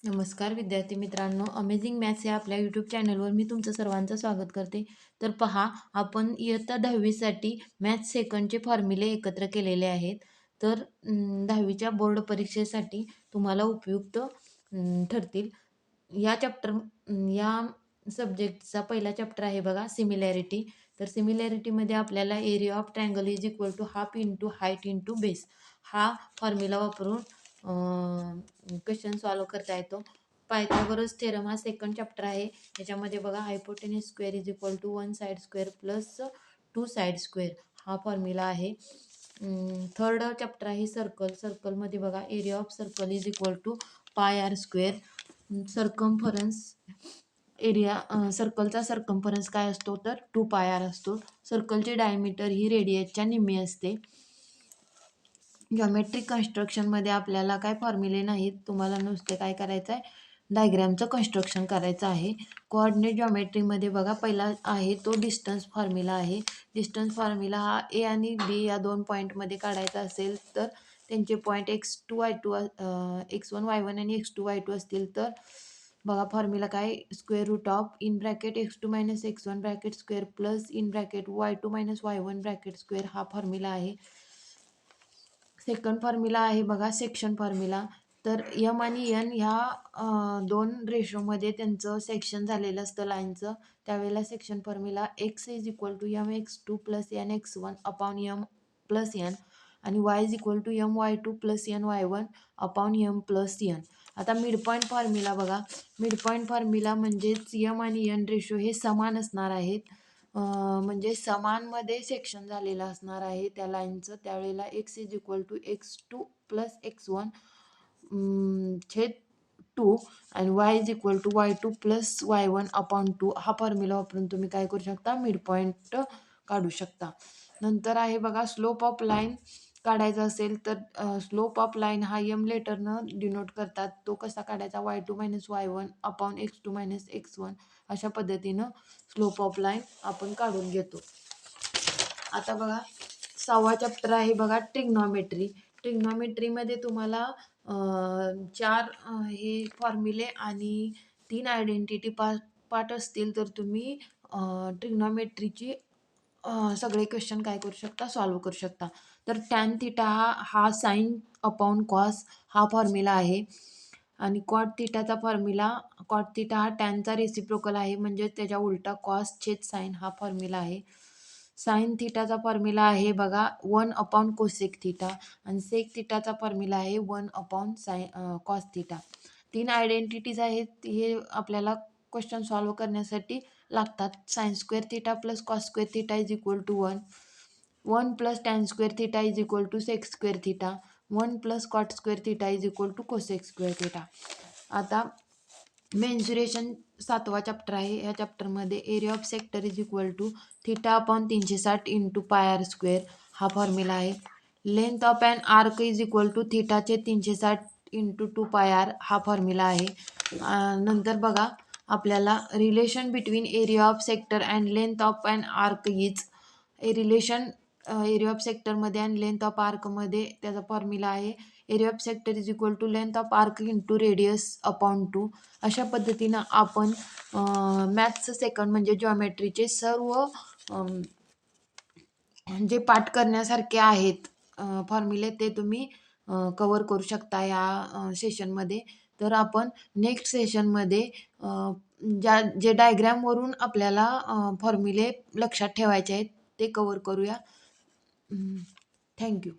नमस्कार विद्यार्थी मित्रांनो, अमेझिंग मॅथ्स या आपल्या यूट्यूब चॅनलवर मी तुमचं सर्वांचं स्वागत करते. तर पहा, आपण इयत्ता 10वीसाठी मॅथ्स सेकंडचे फॉर्म्युले एकत्र केलेले आहेत. तर 10वीच्या बोर्ड परीक्षेसाठी तुम्हाला उपयुक्त ठरतील. या सब्जेक्टचा पहिला चॅप्टर आहे बघा, सिमिलॅरिटी. तर सिमिलॅरिटीमध्ये आपल्याला area of triangle is equal to half into height into base हा फॉर्म्युला वापरून क्वेश्चन सॉल्व करता येतो. पायथागोरस थेरम हा सेकंड चॅप्टर आहे. त्याच्यामध्ये बघा, hypotenuse square is equal to 1 side square plus 2 side square हा फॉर्म्युला आहे. थर्ड चॅप्टर आहे सर्कल. सर्कलमध्ये बघा, area of circle is equal to pi R square. Circumference सर्कलचा सर्कम्फरन्स काय असतो तर 2 पाय आर असतो. सर्कलची डायमीटर ही रेडियसच्या निम्मी असते. जॉमेट्रिक कन्स्ट्रक्शनमध्ये आपल्याला काय फॉर्म्युले नाहीत, तुम्हाला नुसते काय करायचं आहे, डायग्रॅमचं कन्स्ट्रक्शन करायचं आहे. कोऑर्डिनेट जॉमेट्रीमध्ये बघा, पहिला आहे तो डिस्टन्स फॉर्म्युला आहे. डिस्टन्स फॉर्म्युला हा ए आणि बी या दोन पॉईंटमध्ये काढायचा असेल तर त्यांचे पॉईंट x1 y1 आणि x2 y2 असतील तर बघा, फॉर्म्युला काय, square root of in bracket x2 - x1 bracket square plus in bracket y2 - y1 bracket square हा फॉर्म्युला आहे. सेकंड फॉर्म्युला आहे बघा, सेक्शन फॉर्म्युला. तर यम आणि एन ह्या दोन रेशोमध्ये त्यांचं सेक्शन झालेलं असतं लाईनचं. त्यावेळेला section formula x is equal to mx2 plus nx1 upon m plus n आणि y is equal to my2 plus ny1 upon m plus n. आता मिड पॉईंट फॉर्म्युला बघा, मिड पॉईंट फॉर्म्युला म्हणजेच M आणि N ratio हे समान असणार आहेत. म्हणजे समानमध्ये सेक्शन झालेलं असणार आहे त्या लाईनचं. त्यावेळेला x is equal to x2 plus x1 छेद 2 आणि y इज इक्वल टू y2 प्लस y1 अपॉन 2 हा फॉर्म्युला वापरून तुम्ही काय करू शकता, मिड पॉईंट काढू शकता. नंतर आहे बघा, स्लोप ऑफ लाईन काढायचा असेल तर स्लोप ऑफ लाईन हा एम लेटरनं डिनोट करतात. तो कसा काढायचा, y2 - y1 upon x2 - x1 अशा पद्धतीनं स्लोप ऑफ लाईन आपण काढून घेतो. आता बघा, 6वा चॅप्टर आहे बघा, ट्रिग्नॉमेट्री. ट्रिग्नॉमेट्रीमध्ये तुम्हाला 4 हे फॉर्म्युले आणि 3 आयडेंटिटी पार्ट असतील तर तुम्ही ट्रिग्नॉमेट्रीची सगळे क्वेश्चन काय करू शकता, सॉल्व करू शकता. तर टॅन थिटा हा साईन अपॉन कॉस हा फॉर्म्युला आहे आणि कॉट थिटाचा फॉर्म्युला, कॉट थिटा हा टॅनचा रेसिप्रोकल आहे, म्हणजे त्याच्या उलटा कॉस छेद साईन हा फॉर्म्युला आहे. साईन थिटाचा फॉर्म्युला आहे बघा 1 अपॉन कोसेक थिटा आणि सेक थिटाचा फॉर्म्युला आहे 1 अपॉन कॉस थिटा. 3 आयडेंटिटीज आहेत, हे आपल्याला क्वेश्चन सॉल्व करण्यासाठी लागतात. Sine square theta plus cos square theta is equal to 1. 1 plus tan square theta is equal to sec square theta. 1 plus cot square theta is equal to cosec square theta. आता mensuration 7वा chapter आहे. या चॅप्टरमध्ये area of sector is equal to theta upon 360 into pi R square हा formula आहे. Length of an arc is equal to थिटाचे 360 into 2 pi R हा formula आहे. नंतर बघा, आपल्याला relation between area of sector and length of an arc is relation area of सेक्टरमध्ये आणि लेंथ ऑफ आर्कमध्ये त्याचा फॉर्म्युला आहे area of sector is equal to length of arc into radius upon 2. अशा पद्धतीनं आपण मॅथ्स सेकंड म्हणजे जॉमेट्रीचे सर्व जे पाठ करण्यासारखे आहेत फॉर्म्युले ते तुम्ही कवर करू शकता या सेशनमध्ये. तर आपण नेक्स्ट सेशनमध्ये जे डायग्रॅमवरून आपल्याला फॉर्म्युले लक्षात ठेवायचे आहेत ते कवर करूया. थँक्यू.